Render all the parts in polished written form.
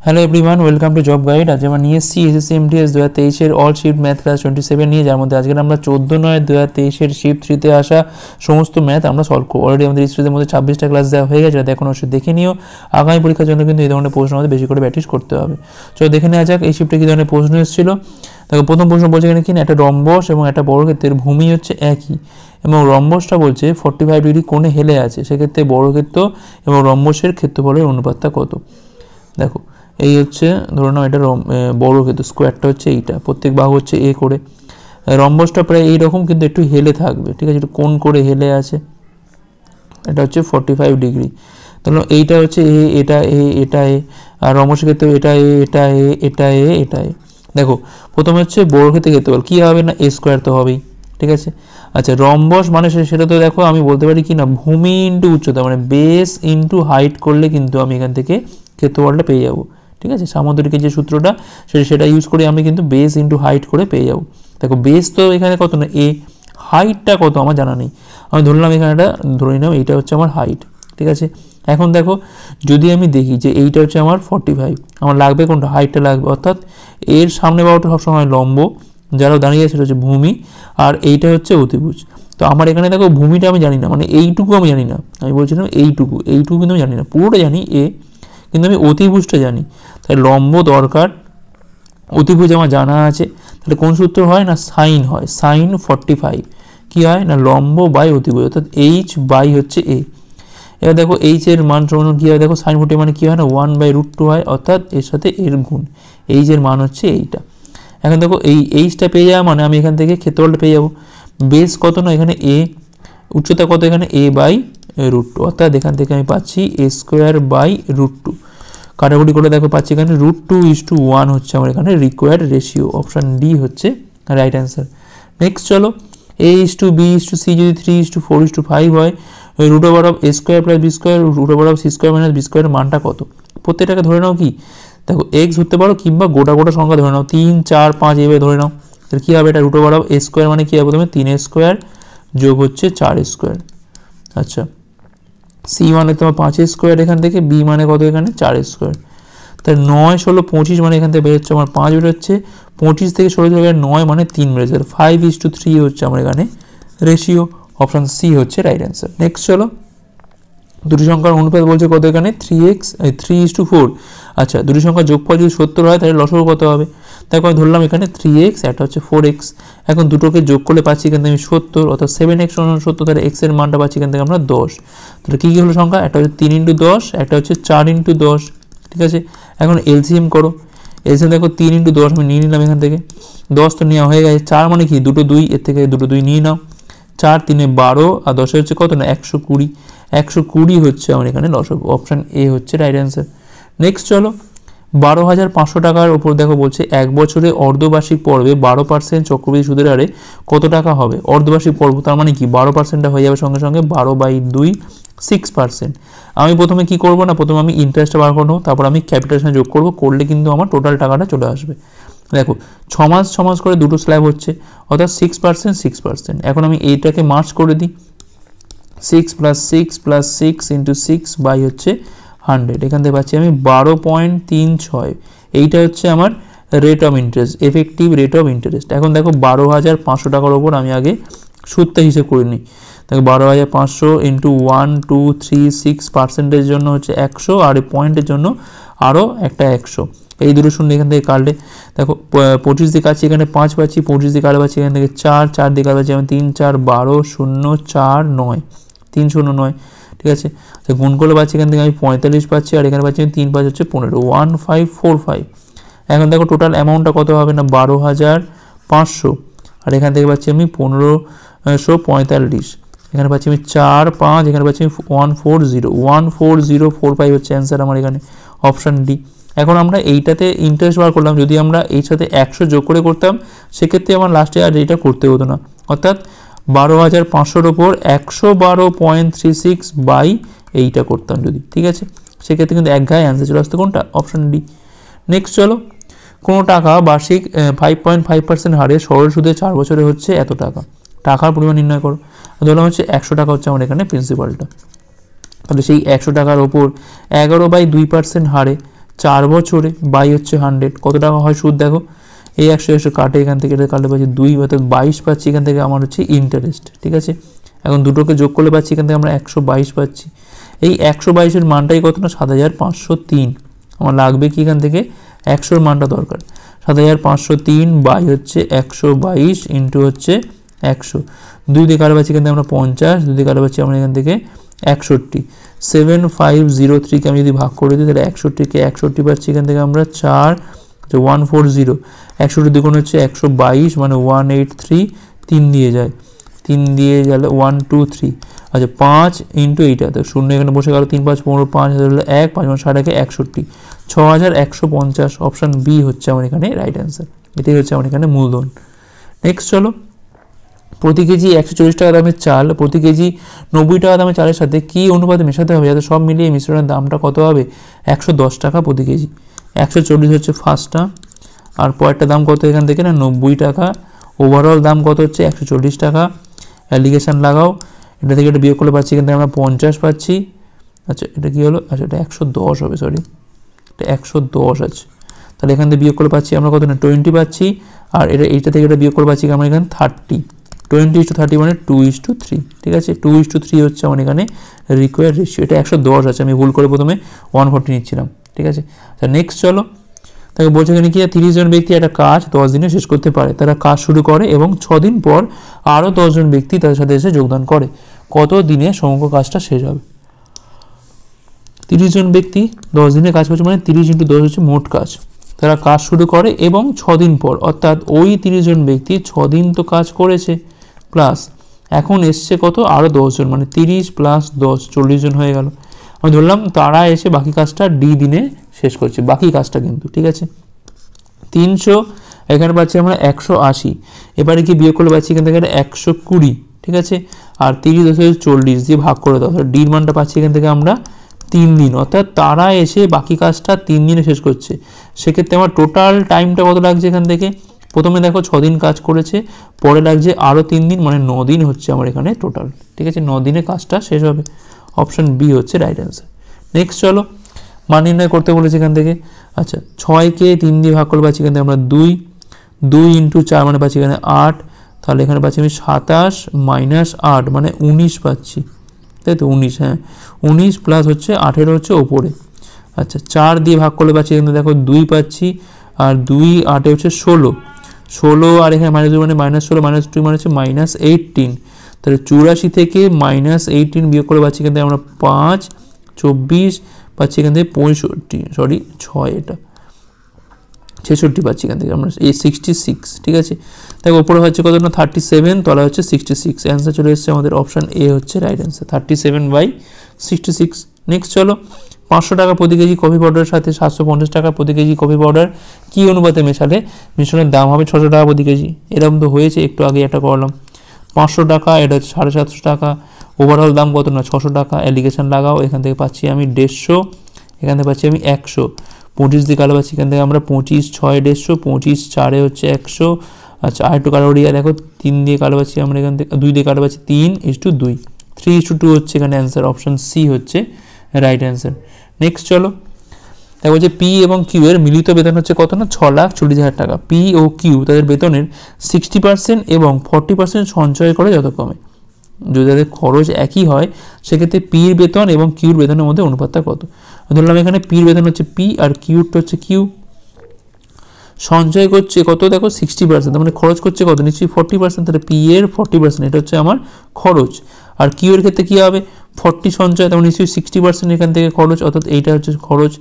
Hello everyone, welcome to job guide. আজ আমরা নিয়ে এসেছি এসএসসি এমটিএস 2023-এর অল শিফট ম্যাথ ক্লাস 27 নিয়ে, যার মধ্যে আজকে আমরা 14/9/2023-এর শিফট 3-তে আসা সমস্ত ম্যাথ আমরা সলভ করব। অলরেডি আমাদের হিস্ট্রির মধ্যে 26টা ক্লাস দেওয়া হয়ে গেছে, যাতে এখন অবশ্যই দেখে নিও। আগামী পরীক্ষার জন্য কিন্তু এই ধরনের প্রশ্ন আমাদের বেশি করে প্র্যাকটিস করতে হবে। চলো দেখে নেওয়া যাক এই শিফটে কী ধরনের প্রশ্ন এসেছিল। দেখো প্রথম প্রশ্ন বলছে এখানে কি না, একটা রম্বস এবং একটা বর্গক্ষেত্রের ভূমি হচ্ছে একই এবং রম্বসটা বলছে 45 ডিগ্রি কোণে হেলে আছে, সেক্ষেত্রে বর্গক্ষেত্র এবং রম্বসের ক্ষেত্রফলের অনুপাতটা কত। দেখো এই হচ্ছে ধরে নাও এটা বর্গক্ষেত্র, স্কোয়ারটা হচ্ছে এইটা, প্রত্যেক বাহু হচ্ছে এ করে, রম্বসটা প্রায় এইরকম কিন্তু একটু হেলে থাকবে, ঠিক আছে, একটু কোণ করে হেলে আছে, এটা হচ্ছে 45 ডিগ্রি। তাহলে এইটা হচ্ছে এ, এটা এ, এটা এ, আর রম্বসের ক্ষেত্রে এটা এ, এটা এ, এটা এ, এটা এ। দেখো প্রথমে হচ্ছে বর্গক্ষেত্রের ক্ষেত্রফল কী হবে না, এ স্কোয়ার তো হবেই, ঠিক আছে। আচ্ছা রম্বস মানে সেটা তো দেখো আমি বলতে পারি কি না, ভূমি ইন্টু উচ্চতা, মানে বেস ইন্টু হাইট করলে কিন্তু আমি এখান থেকে ক্ষেত্রফলটা পেয়ে যাবো, ঠিক আছে। সামুদ্রিকের যে সূত্রটা সেটা ইউজ করে আমি কিন্তু বেস ইন্টু হাইট করে পেয়ে যাবো। দেখো বেস তো এখানে কত না এ, হাইটটা কত আমার জানা নেই, আমি ধরলাম এখানে এটা ধরে নিলাম এইটা হচ্ছে আমার হাইট, ঠিক আছে। এখন দেখো যদি আমি দেখি যে এইটা হচ্ছে আমার 45, আমার লাগবে কোনটা, হাইটটা লাগবে, অর্থাৎ এর সামনে বাহুটা সবসময় লম্ব, যারাও দাঁড়িয়ে আছে সেটা হচ্ছে ভূমি, আর এইটা হচ্ছে অতিভুজ। তো আমার এখানে দেখো ভূমিটা আমি জানি না, মানে এইটুকু আমি জানি না, আমি বলছিলাম এইটুকু কিন্তু আমি জানি না, পুরোটা জানি এ, কিন্তু আমি অতিভুজটা জানি, তাই লম্ব দরকার, অতিভুজ আমার জানা আছে। তাহলে কোন সূত্র হয় না, সাইন হয়, সাইন 45 কী হয় না, লম্ব বাই অতিভুজ, অর্থাৎ এইচ বাই হচ্ছে এ। এবার দেখো এইচ এর মান সমান কী হয়, দেখো সাইন 45 মানে কী হয় না, 1/√2 হয়, অর্থাৎ এর সাথে এর গুণ, এইচ এর মান হচ্ছে এইটা। এখন দেখো এই এইচটা পেয়ে যাওয়া মানে আমি এখান থেকে ক্ষেত্রফলটা পেয়ে যাবো। বেস কত না এখানে এ, উচ্চতা কত এখানে a/√2, অর্থাৎ এখান থেকে আমি পাচ্ছি a²/√2। কাটাকুটি করে দেখো পাচ্ছি এখানে √2:1 হচ্ছে আমার এখানে রিকোয়ার্ড রেশিও, অপশান ডি হচ্ছে রাইট অ্যান্সার। নেক্সট চলো, a:b:c যদি 3:4:5 হয়, √a² + b² √c² - b² মানটা কত। প্রত্যেকটাকে ধরে নাও কি, দেখো এক্স ধরতে পারো কিংবা গোটা সংখ্যা ধরে নাও, 3, 4, 5 এভাবে ধরে নাও। তাহলে কী হবে, এটা √a² মানে কী হবে, প্রথমে 3a² যোগ হচ্ছে 4a²। আচ্ছা সি মানে তোমার 5a², এখান থেকে বি মানে কত এখানে 4a²। তাহলে 9, 16, 25 মানে এখান থেকে বেরোচ্ছে আমার 5 বেরোচ্ছে, 25 থেকে 16 চলে গেলে 9 মানে 3 বেরোচ্ছে, 5:3 হচ্ছে আমার এখানে রেশিও, অপশান সি হচ্ছে রাইট অ্যান্সার। নেক্সট চলো, দুটি সংখ্যার অনুপাত বলছে কত এখানে 3:4। আচ্ছা দুটি সংখ্যার যোগফল যদি 70 হয় তাহলে লসাগু কত হবে। দেখো আমি ধরলাম এখানে 3x, একটা হচ্ছে 4x, এখন দুটোকে যোগ করলে পাচ্ছি এখান থেকে আমি 70, অর্থাৎ 7x = 70, তাহলে x এর মানটা পাচ্ছি এখান থেকে আমরা 10। তাহলে কী হলো সংখ্যা, একটা হচ্ছে 3x10, একটা হচ্ছে 4x10, ঠিক আছে। এখন এলসিএম করো, এলসিএম দেখো 3x10 আমি নিয়ে নিলাম, এখান থেকে 10 তো নেওয়া হয়ে গেছে, 4 মানে কি দুটো 2, এর থেকে দুটো 2 নিয়ে নাও, 4 3 12 আর 10 হচ্ছে কত না 120, 120 হচ্ছে আমার এখানে লসাগু, অপশান এ হচ্ছে রাইট অ্যান্সার। নেক্সট চলো, 12,500 টাকার ওপর দেখো বলছে এক বছরে অর্ধবার্ষিক পর্বে 12% চক্রবৃদ্ধি সুদের হারে কত টাকা হবে। অর্ধবার্ষিক পর্ব তার মানে কি 12%টা হয়ে যাবে সঙ্গে সঙ্গে 12/2 6%। আমি প্রথমে কি করব না, প্রথমে আমি ইন্টারেস্টটা বার করবো, তারপর আমি ক্যাপিটালের যোগ করব, করলে কিন্তু আমার টোটাল টাকাটা চলে আসবে। দেখো 6 মাস করে দুটো স্ল্যাব হচ্ছে, অর্থাৎ 6% 6%। এখন আমি এইটাকে মার্চ করে দিই, 6 + 6 + 6 × 6 বাই হচ্ছে 100, এখান থেকে পাচ্ছি আমি 12.36। এইটা হচ্ছে আমার rate of interest, effective rate of interest. এখন দেখো 12,500 টাকার ওপর আমি আগে সুদটা হিসেব করে নিই। দেখো 12,500 × 1 2 3 6%-এর জন্য হচ্ছে 100, আর এই পয়েন্টের জন্য আরও একটা 100, এই দুটো শূন্য এখান থেকে কাটলে দেখো 25 দিয়ে কাটছি, এখানে 5 পাচ্ছি, 25 দিয়ে কাটে পাচ্ছি এখান থেকে 4, 4 দিয়ে কাটে পাচ্ছি আমি 3 4 12 0 4 9 309, ঠিক আছে। তো গুণ করলে পাচ্ছি এখান থেকে আমি 45 পাচ্ছি, আর এখানে পাচ্ছি আমি 3 5 হচ্ছে 15, 1545। এখন দেখো টোটাল অ্যামাউন্টটা কত হবে না 12,500, আর এখান থেকে পাচ্ছি আমি 1545, এখানে পাচ্ছি আমি 4 5, এখানে পাচ্ছি আমি 140 হচ্ছে অ্যান্সার আমার এখানে, অপশান ডি। এখন আমরা এইটাতে ইন্টারেস্ট বার করলাম, যদি আমরা এই সাথে 100 যোগ করে করতাম সেক্ষেত্রে আমার লাস্টে আর এটা করতে হতো না, অর্থাৎ 12,500-র ওপর 112.36 বাই এইটা করতাম যদি, ঠিক আছে, সেক্ষেত্রে কিন্তু এক ঘায়ে অ্যান্সার চলে আসতো কোনটা, অপশান ডি। নেক্সট চলো, কোনো টাকা বার্ষিক 5.5% হারে সরল সুদে 4 বছরে হচ্ছে এত টাকা, টাকার পরিমাণ নির্ণয় করো। ধরলাম হচ্ছে 100 টাকা হচ্ছে আমার এখানে প্রিন্সিপালটা, তাহলে সেই 100 টাকার ওপর 11/2% হারে 4 বছরে বাই হচ্ছে 100, কত টাকা হয় সুদ দেখো, এই 100 কাটে এখান থেকে, এটা কাটলে পাচ্ছি 2, অর্থাৎ 22 পাচ্ছি এখান থেকে আমার হচ্ছে ইন্টারেস্ট। ঠিক আছে, এখন দুটোকে যোগ করলে পাচ্ছি এখান থেকে আমরা 122 পাচ্ছি। এই 122-এর মানটাই কত না 7503। আমার লাগবে কি এখান থেকে 100-র মানটা দরকার, 7503 বাই হচ্ছে 122 ইন্টু হচ্ছে 100, 2 দিয়ে কাটে পাচ্ছি এখান থেকে আমরা 50, 2 দিয়ে কাটে পাচ্ছি আমরা এখান থেকে 61। 7503-কে আমি যদি ভাগ করে দিই তাহলে 61-কে 61 পাচ্ছি এখান থেকে আমরা 4, 140, 61 দ্বিগুণ হচ্ছে 122 মানে 183, 3 দিয়ে যায়, 3 দিয়ে গেলে 123, আচ্ছা 5 ইন্টু এইটা তো 0 এখানে বসে গেল, 3 5 15, 5 হলো 1, 5 60, 61, 6150। অপশান বি হচ্ছে আমার এখানে রাইট অ্যান্সার, এটাই হচ্ছে আমার এখানে মূলধন। নেক্সট চলো, প্রতি কেজি 140 টাকা দামের চাল প্রতি কেজি 90 টাকা দামের চালের সাথে কি অনুপাতে মেশাতে হবে যাতে সব মিলিয়ে মিশ্রণের দামটা কত হবে, 110 টাকা প্রতি কেজি। 140 হচ্ছে ফার্স্টটা, আর পরেরটা দাম কত এখান থেকে না 90 টাকা, ওভারঅল দাম কত হচ্ছে 140 টাকা। অ্যালিগেশন লাগাও, এটা থেকে এটা বিয়োগ করলে পাচ্ছি এখান থেকে আমরা 50 পাচ্ছি। আচ্ছা এটা কী হলো, আচ্ছা এটা 110 হবে, সরি এটা 110 আছে, তাহলে এখান থেকে বিয়োগ করলে পাচ্ছি আমরা কত না 20 পাচ্ছি, আর এইটা থেকে এটা বিয়োগ করলে পাচ্ছি আমরা এখানে 30, 20:30 মানে 2:3। ঠিক আছে, 2:3 হচ্ছে আমার এখানে রিকোয়ার্ড রেশিও, এটা 110 আছে, আমি ভুল করে প্রথমে 140 নিচ্ছিলাম। ঠিক আছে, আচ্ছা নেক্সট চলো, তাকে বলছে এখানে কি 30 জন ব্যক্তি একটা কাজ 10 দিনে শেষ করতে পারে, তারা কাজ শুরু করে এবং 6 দিন পর আরও 10 জন ব্যক্তি তাদের সাথে এসে যোগদান করে, কত দিনে সমগ্র কাজটা শেষ হবে। 30 জন ব্যক্তি 10 দিনে কাজ করছে মানে 30 × 10 হচ্ছে মোট কাজ, তারা কাজ শুরু করে এবং 6 দিন পর, অর্থাৎ ওই 30 জন ব্যক্তি 6 দিন তো কাজ করেছে, প্লাস এখন এসছে কত আরও 10 জন, মানে 30 + 10 40 জন হয়ে গেল। আমি ধরলাম তারা এসে বাকি কাজটা ডি দিনে শেষ করছে, বাকি কাজটা কিন্তু। ঠিক আছে, 300 এখানে পাচ্ছি আমরা 180, এবারে কি বিয়োগ করলে পাচ্ছি এখান থেকে 120। ঠিক আছে, আর 30 × 40 দিয়ে ভাগ করে দাও, ডির মানটা পাচ্ছি এখান থেকে আমরা 3 দিন, অর্থাৎ তারা এসে বাকি কাজটা 3 দিনে শেষ করছে। সেক্ষেত্রে আমার টোটাল টাইমটা কত লাগছে এখান থেকে, প্রথমে দেখো 6 দিন কাজ করেছে, পরে লাগছে আরও 3 দিন, মানে 9 দিন হচ্ছে আমার এখানে টোটাল। ঠিক আছে, 9 দিনে কাজটা শেষ হবে, অপশান বি হচ্ছে রাইট অ্যান্সার। নেক্সট চলো, মান নির্ণয় করতে বলেছে এখান থেকে। আচ্ছা 6কে 3 দিয়ে ভাগ করলে পাচ্ছি এখান থেকে আমরা 2, 2 × 4 মানে পাচ্ছি এখানে 8, তাহলে এখানে পাচ্ছি আমি 27 - 8 মানে 19 পাচ্ছি, তাই তো 19, হ্যাঁ 19 প্লাস হচ্ছে 18 হচ্ছে ওপরে। আচ্ছা 4 দিয়ে ভাগ করলে পাচ্ছি এখানে দেখো 2 পাচ্ছি, আর 2 8 হচ্ছে 16, 16 আর এখানে -2 মানে -16, -2 মানে হচ্ছে -18, তাহলে 84 থেকে -18 বিয়োগ করে পাচ্ছি এখান থেকে আমরা 5, 24 পাচ্ছি এখান থেকে 65, সরি 6, এটা 66 পাচ্ছি এখান থেকে আমরা, এই 66। ঠিক আছে, দেখো ওপরে হচ্ছে কত না 37, তলা হচ্ছে 66, অ্যান্সার চলে এসেছে আমাদের অপশান এ হচ্ছে রাইট অ্যান্সার, 37/66। নেক্সট চলো, 500 টাকা প্রতি কেজি কফি পাউডারের সাথে 750 টাকা প্রতি কেজি কফি পাউডার কী অনুপাতে মেশালে মিশ্রণের দাম হবে 600 টাকা প্রতি কেজি। এরকম তো হয়েছে, একটু আগে একটা করলাম। 500 টাকা, এটা হচ্ছে 750 টাকা, ওভারঅল দাম কত না 600 টাকা। অ্যালিগেশন লাগাও, এখান থেকে পাচ্ছি আমি 150, এখান থেকে পাচ্ছি আমি 100, 25 দিয়ে কালো পাচ্ছি এখান থেকে আমরা 25, 6 150, 25 4 হচ্ছে 100। আচ্ছা আর একটু কালো দিয়ে দেখো 3 দিয়ে কালো পাচ্ছি আমরা এখান থেকে, 2 দিয়ে কালো পাচ্ছি 3:2, 3:2 হচ্ছে এখানে অ্যান্সার, অপশান সি হচ্ছে রাইট অ্যান্সার। নেক্সট চলো, দেখো বলছে পি এবং কিউ এর মিলিত বেতন হচ্ছে কত না 6,40,000 টাকা। পি ও কিউ তাদের বেতনের 60% এবং 40% সঞ্চয় করে যথাক্রমে। যদি তাদের খরচ একই হয় সেক্ষেত্রে পির বেতন এবং কিউর বেতনের মধ্যে অনুপাতটা কত। ধরলাম এখানে পির বেতন হচ্ছে পি আর কিউরটা হচ্ছে কিউ, সঞ্চয় করছে কত দেখো 60%, তার মানে খরচ করছে কত নিশ্চয়ই 40%, তাহলে পি এর 40% এটা হচ্ছে আমার খরচ, আর কিউ এর ক্ষেত্রে কী হবে 40 সঞ্চয়, তেমন নিশ্চয়ই 60% এখান থেকে খরচ, অর্থাৎ এইটা হচ্ছে খরচ।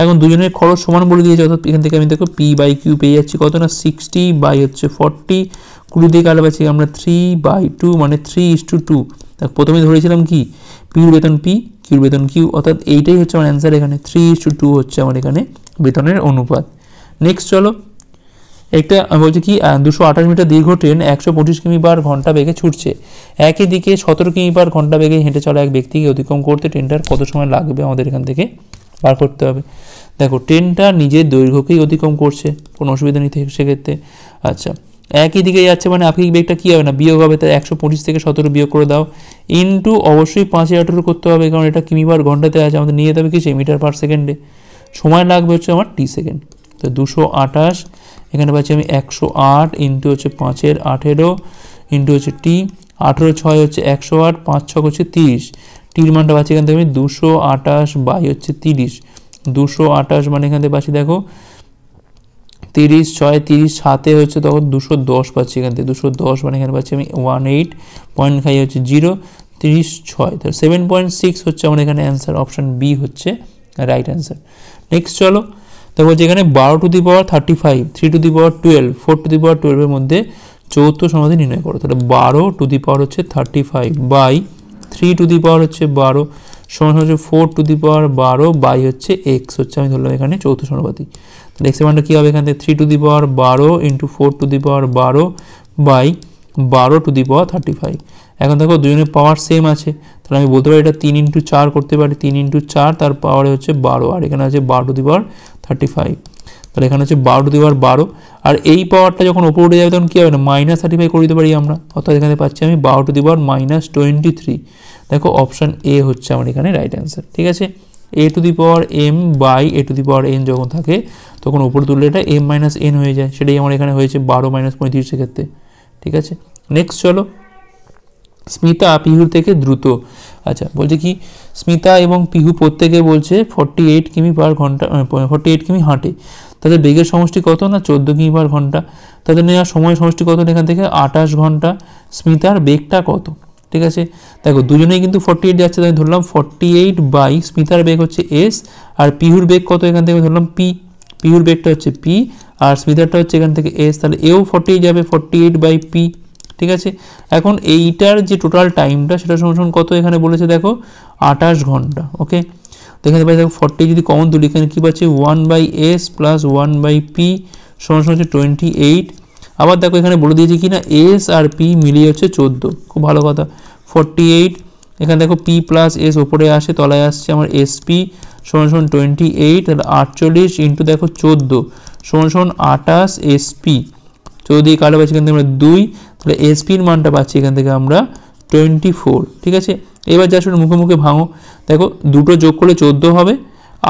এখন দুজনের খরচ সমান বলে দিয়েছে, অর্থাৎ এখান থেকে আমি দেখো P/Q পেয়ে যাচ্ছি কত না 60/40, 20 দিয়ে কালো পাচ্ছি আমরা 3/2 মানে 3:2। প্রথমে ধরেছিলাম কি পির বেতন পি, কিউর বেতন কিউ, অর্থাৎ এইটাই হচ্ছে আমার অ্যান্সার এখানে 3:2 হচ্ছে আমার এখানে বেতনের অনুপাত। নেক্সট চলো, একটা বলছে কি 228 মিটার দীর্ঘ ট্রেন 125 কিমি/ঘন্টা বেগে ছুটছে, একই দিকে 17 কিমি/ঘন্টা বেগে হেঁটে চলা এক ব্যক্তিকে অতিক্রম করতে ট্রেনটার কত সময় লাগবে আমাদের এখান থেকে বার করতে হবে। দেখো ট্রেনটা নিজের দৈর্ঘ্যকেই অতিক্রম করছে, কোনো অসুবিধা নেই সেক্ষেত্রে। আচ্ছা একই দিকে যাচ্ছে মানে আপেক্ষিক বেগটা কী হবে না বিয়োগ হবে, তাই 125 থেকে 17 বিয়োগ করে দাও, ইন্টু অবশ্যই 5/18 করতে হবে, কারণ এটা কিমি/ঘন্টাতে আছে, আমাদের নিয়ে যেতে হবে কিসে মিটার/সেকেন্ডে। সময় লাগবে হচ্ছে আমার টি সেকেন্ড। তো 228 এখানে পাচ্ছি আমি 108 ইন্টু হচ্ছে 5-এর 18 ইন্টু হচ্ছে টি, 18 6 হচ্ছে 108, 5 6 হচ্ছে 30, টির মানটা পাচ্ছি এখান থেকে আমি 228 বাই হচ্ছে 30, 228 মানে এখান থেকে পাচ্ছি দেখো 30 6 30 7 হচ্ছে তখন 210 পাচ্ছি এখান থেকে 210 মানে এখানে পাচ্ছি আমি 18.5 হচ্ছে 0 30 6 তাহলে 7.6 হচ্ছে আমার এখানে অ্যান্সার, অপশন বি হচ্ছে রাইট অ্যান্সার। নেক্সট চলো, তো বলছে এখানে 12 to the power 35, 3 to the power 12, 4 to the power 12 এর মধ্যে চৌথ সমাধি নির্ণয় করো। তাহলে 12 টু দি পাওয়ার হচ্ছে 35 বাই 3 টু দি পাওয়ার হচ্ছে 12 সমান হচ্ছে 4 টু দি পাওয়ার 12 বাই হচ্ছে এক্স হচ্ছে আমি ধরলাম এখানে চৌথ সমাধি। তাহলে এক্সের মানটা কী হবে এখান থেকে 3 to the power 12 into 4 to the power 12 by 12 to the power 35। এখন দেখো দুজনের পাওয়ার সেম আছে, তাহলে আমি বলতে পারি এটা 3 ইন্টু 4 করতে পারি, 3 ইন্টু 4 তার পাওয়ারে হচ্ছে 12 আর এখানে আছে 12 টু দি পাওয়ার 35। তাহলে এখানে হচ্ছে 12 টু দি পাওয়ার 12 আর এই পাওয়ারটা যখন ওপর উঠে যাবে তখন কী হবে না -35 করে দিতে পারি আমরা, অর্থাৎ এখানে পাচ্ছি আমি 12 টু দি পাওয়ার -23। দেখো অপশান এ হচ্ছে আমার এখানে রাইট অ্যান্সার। ঠিক আছে, A to the power M by A to the power N যখন থাকে তখন উপরে তুললে এটা এম মাইনাস এন হয়ে যায়, সেটাই আমার এখানে হয়েছে 12 - 35 ক্ষেত্রে। ঠিক আছে, নেক্সট চলো, স্মিতা পিহুর থেকে দ্রুত। আচ্ছা বলছে কি স্মিতা এবং পিহু প্রত্যেকে বলছে 48 কিমি পার ঘন্টা 48 কিমি হাঁটে, তাদের বেগের সমষ্টি কত না 14 কিমি পার ঘন্টা, তাদের নেওয়ার সময় সমষ্টি কত এখান থেকে 28 ঘন্টা, স্মিতার বেগটা কত। ঠিক আছে, দেখো দুজনেই কিন্তু 48 যাচ্ছে, তাই ধরলাম 48 বাই স্মিতার বেগ হচ্ছে এস আর পিহুর বেগ কত এখান থেকে ধরলাম পি, পিহুর বেগটা হচ্ছে পি আর স্মিতারটা হচ্ছে এখান থেকে এস, তাহলে এও 48 যাবে 48 বাই পি। ঠিক আছে, এখন এইটার যে টোটাল টাইমটা সেটা সমান কত এখানে বলেছে দেখো 28 ঘন্টা। ওকে, তো এখানে পাই দেখো 40 যদি কমন তুলি এখানে কী পাচ্ছি 1/s প্লাস 1/p সমান হচ্ছে 28। আবার দেখো এখানে বলে দিয়েছি কি না এস আর পি মিলিয়ে হচ্ছে 14, খুব ভালো কথা। 48 এখানে দেখো পি প্লাস এস ওপরে আসে তলায় আসছে আমার এসপি সমান 28, তাহলে 48 ইন্টু দেখো 14 সমান 28 এসপি, 14 দিয়ে কালো পাচ্ছি এখান থেকে আমরা 2, তাহলে এসপির মানটা পাচ্ছি এখান থেকে আমরা 24। ঠিক আছে, এবার যা শুনে মুখে মুখে ভাঙো, দেখো দুটো যোগ করলে 14 হবে,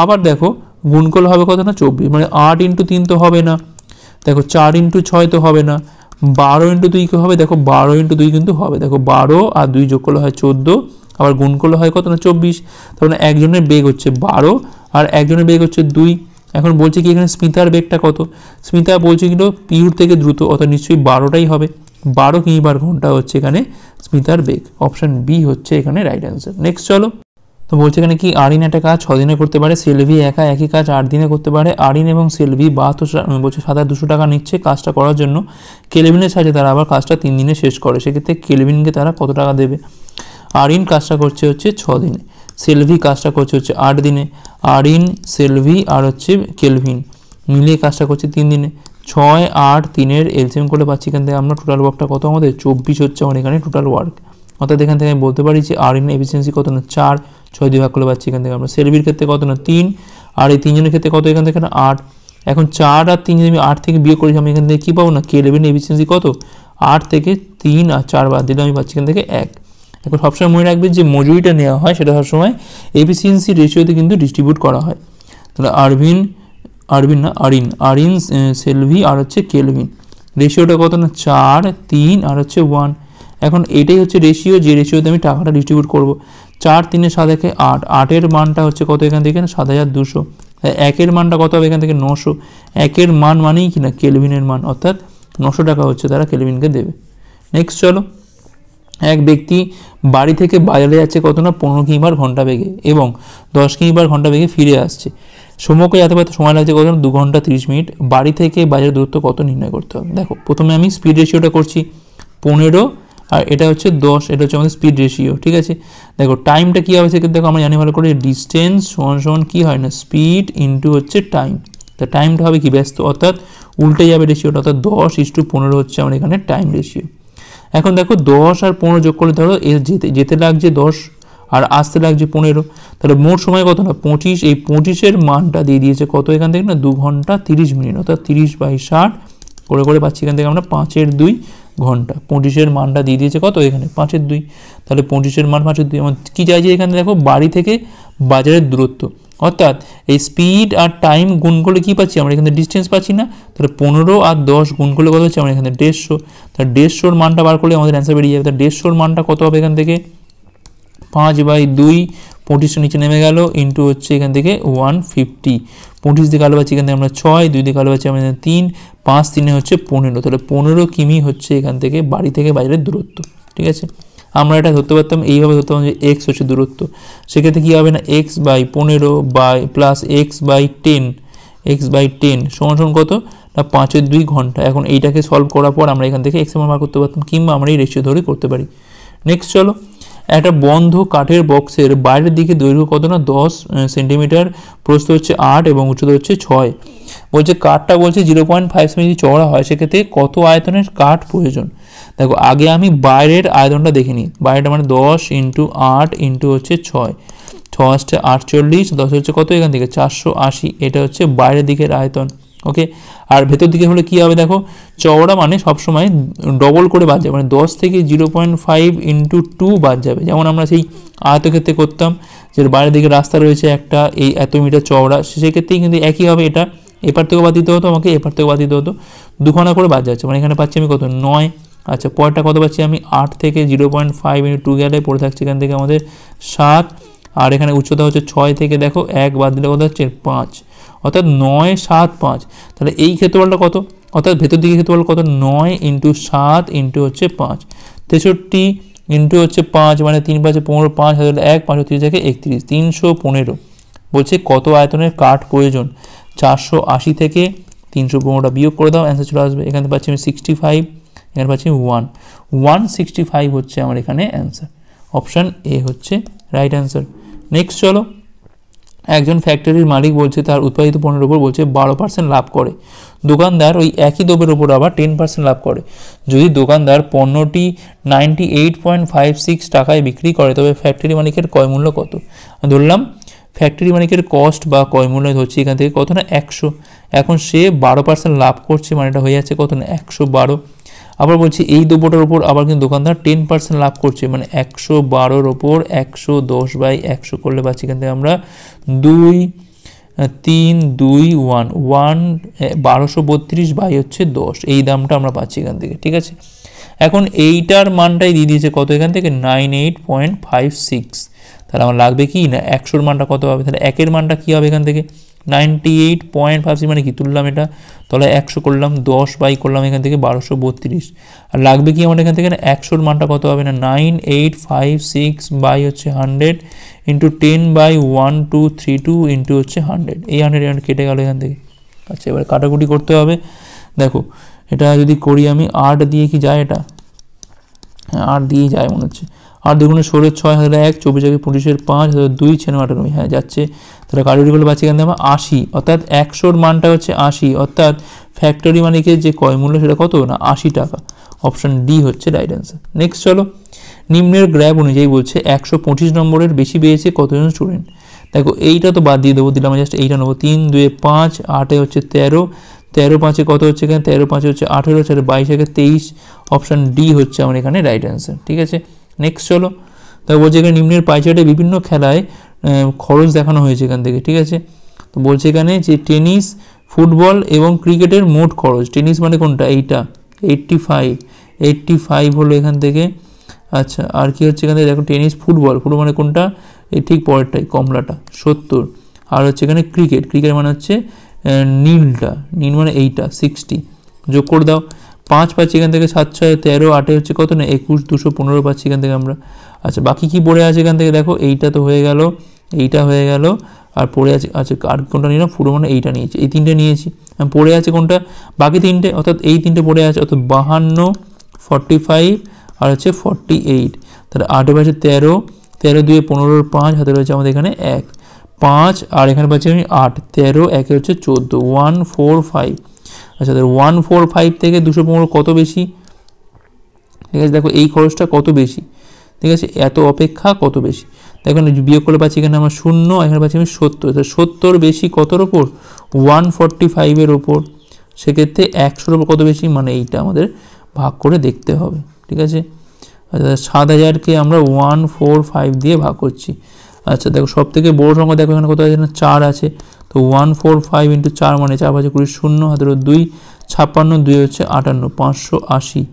আবার দেখো গুণ করলে হবে কত না 24, মানে 8 ইন্টু 3 তো হবে না, দেখো 4 ইন্টু 6 তো হবে না, 12 ইন্টু 2 কি হবে দেখো 12 ইন্টু 2 কিন্তু হবে, দেখো 12 আর 2 যোগ করলে হয় 14, আবার গুণ করলে হয় কত না 24, তার মানে একজনের বেগ হচ্ছে 12 আর একজনের বেগ হচ্ছে 2। এখন বলছে কি এখানে স্মিতার বেগটা কত, স্মিতা বলছে কিন্তু পিহুর থেকে দ্রুত, অর্থাৎ নিশ্চয়ই 12টাই হবে, 12 কিমি পার ঘন্টা হচ্ছে এখানে স্মিতার বেগ, অপশান বি হচ্ছে এখানে রাইট অ্যান্সার। নেক্সট চলো, তো বলছে এখানে কি আরিন একটা কাজ 6 দিনে করতে পারে, সেলভি একা একই কাজ 8 দিনে করতে পারে। আরিন এবং সেলভি 72 বলছে 7200 টাকা নিচ্ছে কাজটা করার জন্য, কেলভিনের সাহায্যে তারা আবার কাজটা 3 দিনে শেষ করে, সেক্ষেত্রে কেলভিনকে তারা কত টাকা দেবে। আরিন কাজটা করছে হচ্ছে 6 দিনে, সেলভি কাজটা করছে হচ্ছে 8 দিনে, আরিন সেলভি আর হচ্ছে কেলভিন মিলিয়ে কাজটা করছে 3 দিনে, 6 8 3-এর এলসিএম করে পাচ্ছি এখান থেকে আমরা টোটাল ওয়ার্কটা কত আমাদের 24 হচ্ছে আমার এখানে টোটাল ওয়ার্ক, অর্থাৎ এখান থেকে আমি বলতে পারি যে আরিন এফিসিয়েন্সি কত না 4, 6 দিয়ে ভাগ করে পাচ্ছি এখান থেকে আমরা, সেলভির ক্ষেত্রে কত না 3 আর এই 3 জনের ক্ষেত্রে কত এখান থেকে না 8। এখন 4 আর 3 যদি আমি 8 থেকে বিয়োগ করি আমি এখান থেকে কী পাবো না কেলভিন এফিসিয়েন্সি কত 8 থেকে 3 আর 4 বাদ দিলে আমি পাচ্ছি এখান থেকে 1। এখন সবসময় মনে রাখবে যে মজুরিটা নেওয়া হয় সেটা সবসময় এফিসিয়েন্সি রেশিওতে কিন্তু ডিস্ট্রিবিউট করা হয়, তাহলে আরিন সেলভি আর হচ্ছে কেলভিন রেশিওটা কত না 4 3 আর হচ্ছে 1। এখন এটাই হচ্ছে রেশিও যে রেশিওতে আমি টাকাটা ডিস্ট্রিবিউট করব, 4 3 7 1 8, 8-এর মানটা হচ্ছে কত এখান থেকে 7200, 1-এর মানটা কত হবে এখান থেকে 900, 1-এর মান মানেই কি না কেলভিনের মান, অর্থাৎ 900 টাকা হচ্ছে তারা কেলভিনকে দেবে। নেক্সট চলো, এক ব্যক্তি বাড়ি থেকে বাজারে যাচ্ছে কত না 15 কিমি পার ঘন্টা বেগে এবং 10 কিমি পার ঘন্টা বেগে ফিরে আসছে, সমগ্র যাতায়াতে সময় লাগছে কত না 2 ঘন্টা 30 মিনিট, বাড়ি থেকে বাজারের দূরত্ব কত নির্ণয় করতে হবে। দেখো প্রথমে আমি স্পিড রেশিওটা করছি 15 আর এটা হচ্ছে 10, এটা হচ্ছে আমাদের স্পিড রেশিও। ঠিক আছে, দেখো টাইমটা কী হবে সেক্ষেত্রে দেখো আমরা জানি ভালো করে ডিস্টেন্স সমান কী হয় না স্পিড ইন্টু হচ্ছে টাইম, তা টাইমটা হবে কি ব্যস্ত, অর্থাৎ উল্টে যাবে রেশিওটা, অর্থাৎ 10:15 হচ্ছে আমার এখানে টাইম রেশিও। এখন দেখো 10 আর 15 যোগ করলে ধরো যেতে লাগছে 10 আর আসতে লাগছে 15, তাহলে মোট সময় কত না 25, এই 25-এর মানটা দিয়ে দিয়েছে কত এখান থেকে না 2 ঘন্টা 30 মিনিট, অর্থাৎ 30/60 করে করে পাচ্ছি এখান থেকে আমরা 5/2 ঘন্টা, 25-এর মানটা দিয়ে দিয়েছে কত এখানে 5/2, তাহলে 25-এর মান 5/2। আমার কী চাইছে এখানে দেখো বাড়ি থেকে বাজারের দূরত্ব, অর্থাৎ এই স্পিড আর টাইম গুণ করলে কী পাচ্ছি আমরা এখানে ডিস্টেন্স পাচ্ছি না, তাহলে 15 আর 10 গুণ করলে কত হচ্ছে আমরা এখানে 150, তাহলে 150-র মানটা বার করলে আমাদের অ্যান্সার বেরিয়ে যাবে। তাহলে 150-র মানটা কত হবে এখান থেকে 5/2, 25 নিচে নেমে গেল, ইন্টু হচ্ছে এখান থেকে 150, 25 দিয়ে কালো পাচ্ছি এখান থেকে আমরা 6, 2 দিয়ে কালো পাচ্ছি আমরা 3, 5 3 হচ্ছে 15, তাহলে 15 কিমি হচ্ছে এখান থেকে বাড়ি থেকে বাজারের দূরত্ব। ঠিক আছে, আমরা এটা ধরতে পারতাম এইভাবে ধরতে পারতাম যে এক্স হচ্ছে দূরত্ব, সেক্ষেত্রে কী হবে না x/15 প্লাস x/10, x/10 সমান কত না 5/2 ঘন্টা। এখন এইটাকে সলভ করার পর আমরা এখান থেকে এক্স এর মান বার করতে পারতাম, কিংবা আমরা এই রেশিও ধরে করতে পারি। নেক্সট চলো, একটা বন্ধ কাঠের বক্সের বাইরের দিকে দৈর্ঘ্য কত না 10 সেন্টিমিটার, প্রস্থ হচ্ছে 8 এবং উচ্চতা হচ্ছে 6। বলছে কাঠটা বলছে 0.5 সেমি চওড়া হয়, সেক্ষেত্রে কত আয়তনের কাঠ প্রয়োজন। দেখো আগে আমি বাইরের আয়তনটা দেখে নিই, বাইরেটা মানে 10 × 8 ইন্টু হচ্ছে 6, 6 আসছে 48, 10 হচ্ছে কত এখান থেকে 480, এটা হচ্ছে বাইরের দিকের আয়তন। ওকে, আর ভেতর দিকে হলে কী হবে দেখো, চওড়া মানে সবসময় ডবল করে বাদ যাবে, মানে 10 থেকে 0.5 × 2 বাদ যাবে। যেমন আমরা সেই আয়তক্ষেত্রে করতাম যে বাইরের দিকে রাস্তা রয়েছে একটা, এই এত মিটার চওড়া, সেক্ষেত্রেই কিন্তু একই হবে, এটা এপার থেকেও বাদ দিতে হতো আমাকে, এপার থেকেও বাদ দিতে হতো, দুখানা করে বাদ যাচ্ছে, মানে এখানে পাচ্ছি আমি কত 9। আচ্ছা পরেরটা কত পাচ্ছি আমি 8 থেকে 0.5 × 2 গেলে পড়ে থাকছে এখান থেকে আমাদের 7, আর এখানে উচ্চতা হচ্ছে 6 থেকে দেখো 1 বাদ দিলে কত হচ্ছে 5, অর্থাৎ 9, 7, 5। তাহলে এই ক্ষেত্রফলটা কত, অর্থাৎ ভেতর দিকে ক্ষেত্রফল কত 9 × 7 ইন্টু হচ্ছে 5, 63 ইন্টু হচ্ছে 5 মানে 3 5 15, 5 হাজার 1 5 30 থেকে 31, 315। বলছে কত আয়তনের কাঠ প্রয়োজন, 480 থেকে 315টা বিয়োগ করে দাও, অ্যান্সার চলে আসবে। এখানে পাচ্ছি আমি 65, এখানে পাচ্ছি 165 হচ্ছে আমার এখানে অ্যান্সার। অপশান এ হচ্ছে রাইট অ্যান্সার। নেক্সট চলো, একজন ফ্যাক্টরির মালিক বলছে তার উৎপাদিত পণ্যের উপর বলছে 12% লাভ করে, দোকানদার ওই একই দ্রব্যের উপর আবার 10% লাভ করে। যদি দোকানদার পণ্যটি 98.56 টাকায় বিক্রি করে, তবে ফ্যাক্টরি মালিকের ক্রয় মূল্য কত। ধরলাম ফ্যাক্টরি মালিকের কস্ট বা ক্রয় মূল্য ধরছি এখান থেকে কত না 100, এখন সে 12% লাভ করছে, মানে এটা হয়ে যাচ্ছে কত না 112। আবার বলছি এই দ্রব্যটার উপর আবার কিন্তু দোকানদার 10% লাভ করছে, মানে 112-র ওপর 110/100 করলে পাচ্ছি এখান থেকে আমরা 2, 3, 2, 1, 1232 হচ্ছে 10, এই দামটা আমরা পাচ্ছি এখান থেকে। ঠিক আছে, এখন এইটার মানটাই দিয়ে দিয়েছে কত এখান থেকে 98.56, তাহলে আমার লাগবে কি না 100-র মানটা কত হবে, তাহলে 1-এর মানটা কী হবে এখান থেকে 98.56, মানে কি তুললাম এটা, তাহলে 100 করলাম 10 করলাম এখান থেকে 1232, আর লাগবে কি আমার এখান থেকে না 100-র মানটা কত হবে না 9856 হচ্ছে 100 ইন্টু 10/1232 ইন্টু হচ্ছে 100, এই 100 কেটে গেল এখান থেকে। আচ্ছা এবার কাটাকুটি করতে হবে, দেখো এটা যদি করি আমি 8 দিয়ে কি যায়, এটা 8 দিয়েই যায় মনে হচ্ছে, 8 2 × 16 6 হাজার 1, 24 25 5 2 96, হ্যাঁ যাচ্ছে। তাহলে কাটাকুটি করলে পাচ্ছি এখান থেকে আমরা 80, অর্থাৎ 100-র মানটা হচ্ছে 80, অর্থাৎ ফ্যাক্টরি মালিকের যে ক্রয় মূল্য সেটা কত না 80 টাকা। অপশান ডি হচ্ছে রাইট অ্যান্সার। নেক্সট চলো, নিম্নের গ্র্যাফ অনুযায়ী বলছে 125 নম্বরের বেশি পেয়েছে কতজন স্টুডেন্ট। দেখো এইটা তো বাদ দিয়ে দেবো, দিলাম জাস্ট এইটা নেবো, 3 2 5, 8 হচ্ছে 13, 13 5 কত হচ্ছে এখানে 13 5 হচ্ছে 18, 22 23, অপশান ডি হচ্ছে আমার এখানে রাইট অ্যান্সার। ঠিক আছে, নেক্সট চলো, তাই বলছে এখানে নিম্নের পাই চার্টে বিভিন্ন খেলায় খরচ দেখানো হয়েছে এখান থেকে। ঠিক আছে, তো বলছে এখানে যে টেনিস, ফুটবল এবং ক্রিকেটের মোট খরচ, টেনিস মানে কোনটা এইটা 85 হলো এখান থেকে। আচ্ছা আর কি হচ্ছে এখানে দেখো টেনিস, ফুটবল মানে কোনটা এই ঠিক পরেরটাই কমলাটা 70, আর হচ্ছে এখানে ক্রিকেট মানে হচ্ছে নীলটা, নীল মানে এইটা 60, যোগ করে দাও 5 পাচ্ছি এখান থেকে 7 6 13, 8 হচ্ছে কত না 21 215 পাচ্ছি এখান থেকে আমরা। আচ্ছা বাকি কি পড়ে আছে এখান থেকে দেখো, এইটা তো হয়ে গেল, এইটা হয়ে গেল, আর পড়ে আছে আচ্ছা আর কোনটা নিলাম ফুটবল মানে এইটা নিয়েছি, এই তিনটে নিয়েছি, পড়ে আছে কোনটা বাকি তিনটে, অর্থাৎ এই তিনটে পড়ে আছে, অর্থাৎ 52 45 আর হচ্ছে 48, তাহলে 8 পাচ্ছে 13, 13 2 15 5 হাতে রয়েছে আমাদের এখানে 1 5, আর এখানে পাচ্ছি আমি 8 13 1 হচ্ছে 14 145। আচ্ছা তাহলে 145 থেকে 215 কত বেশি, ঠিক আছে দেখো এই খরচটা কত বেশি, ঠিক আছে এত অপেক্ষা কত বেশি, দেখুন বিয়োগ করলে পাচ্ছি এখানে আমার 0, এখানে পাচ্ছি আমি 70, তাহলে 70 বেশি কতর ওপর 145-এর ওপর, সেক্ষেত্রে 100-র ওপর কত বেশি, মানে এইটা আমাদের ভাগ করে দেখতে হবে। ঠিক আছে, আচ্ছা 7000-কে আমরা 145 দিয়ে ভাগ করছি, আচ্ছা দেখো সব থেকে বড় সংখ্যা দেখো এখানে কত আছে না 4 আছে, তো 145 ইন্টু 4 মানে 4 5 20 শূন্য হাতের 2 56 2 হচ্ছে 58 580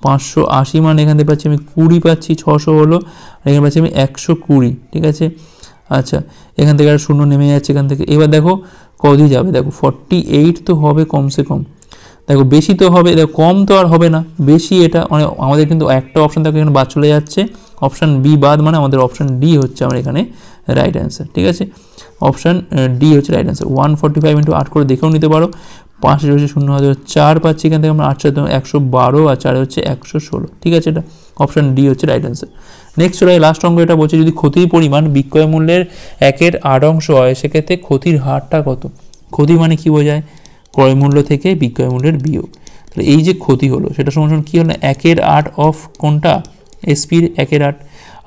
580 মানে এখান থেকে পাচ্ছি আমি 20 পাচ্ছি, 600 হলো আর এখানে পাচ্ছি আমি 120, ঠিক আছে। আচ্ছা এখান থেকে আর শূন্য নেমে যাচ্ছে এখান থেকে। এবার দেখো কতই যাবে, দেখো 48 তো হবে কমসে কম, দেখো বেশি তো হবে, দেখো কম তো আর হবে না, বেশি এটা মানে আমাদের কিন্তু একটা অপশান দেখো এখানে বাদ চলে যাচ্ছে, অপশান বি বাদ, মানে আমাদের অপশান ডি হচ্ছে আমার এখানে রাইট অ্যান্সার, ঠিক আছে। অপশান ডি হচ্ছে রাইট অ্যান্সার। 145 ইন্টু 8 করে দেখেও নিতে পারো, 5 হচ্ছে 0 হাজার 4 পাচ্ছি এখান থেকে আমরা, 8 112 আর 4 হচ্ছে 116, ঠিক আছে। এটা অপশান ডি হচ্ছে রাইট অ্যান্সার। নেক্সট চলে লাস্ট অঙ্ক, এটা বলছে যদি ক্ষতির পরিমাণ বিক্রয় মূল্যের 1/8 অংশ হয় সেক্ষেত্রে ক্ষতির হারটা কত। ক্ষতি মানে কি বোঝায়, ক্রয় মূল্য থেকে বিক্রয় মূল্যের বিয়োগ। তাহলে এই যে ক্ষতি হলো সেটা সমান কি হলো, 1/8 অফ কোনটা এসপির 1/8,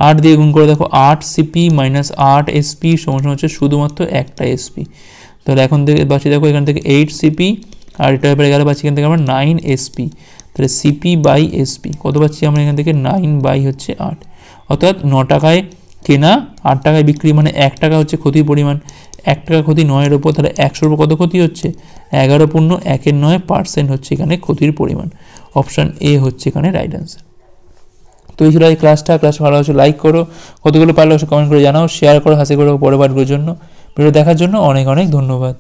8 দিয়ে গুণ করে দেখো 8 সিপি মাইনাস 8 এসপি সমান হচ্ছে শুধুমাত্র একটা এসপি। তাহলে এখন থেকে পাচ্ছি দেখো এখান থেকে 8 সিপি আর এটা ব্যাপারে গেলে পাচ্ছি এখান থেকে আমরা 9 এসপি, তাহলে সিপি বাই এসপি কত পাচ্ছি আমরা এখান থেকে 9 বাই হচ্ছে 8, অর্থাৎ 9 টাকায় কেনা 8 টাকায় বিক্রি, মানে 1 টাকা হচ্ছে ক্ষতির পরিমাণ, 1 টাকা ক্ষতি 9-এর ওপর, তাহলে 100-র উপর কত ক্ষতি হচ্ছে 11.1/9% হচ্ছে এখানে ক্ষতির পরিমাণ। অপশান এ হচ্ছে এখানে রাইট অ্যান্সার। তো এই ছিল এই ক্লাসটা ভালো হচ্ছে লাইক করো, কতগুলো পারলে কমেন্ট করে জানাও, শেয়ার করো, হাসি করো পরের বারগুলোর জন্য। ভিডিও দেখার জন্য অনেক অনেক ধন্যবাদ।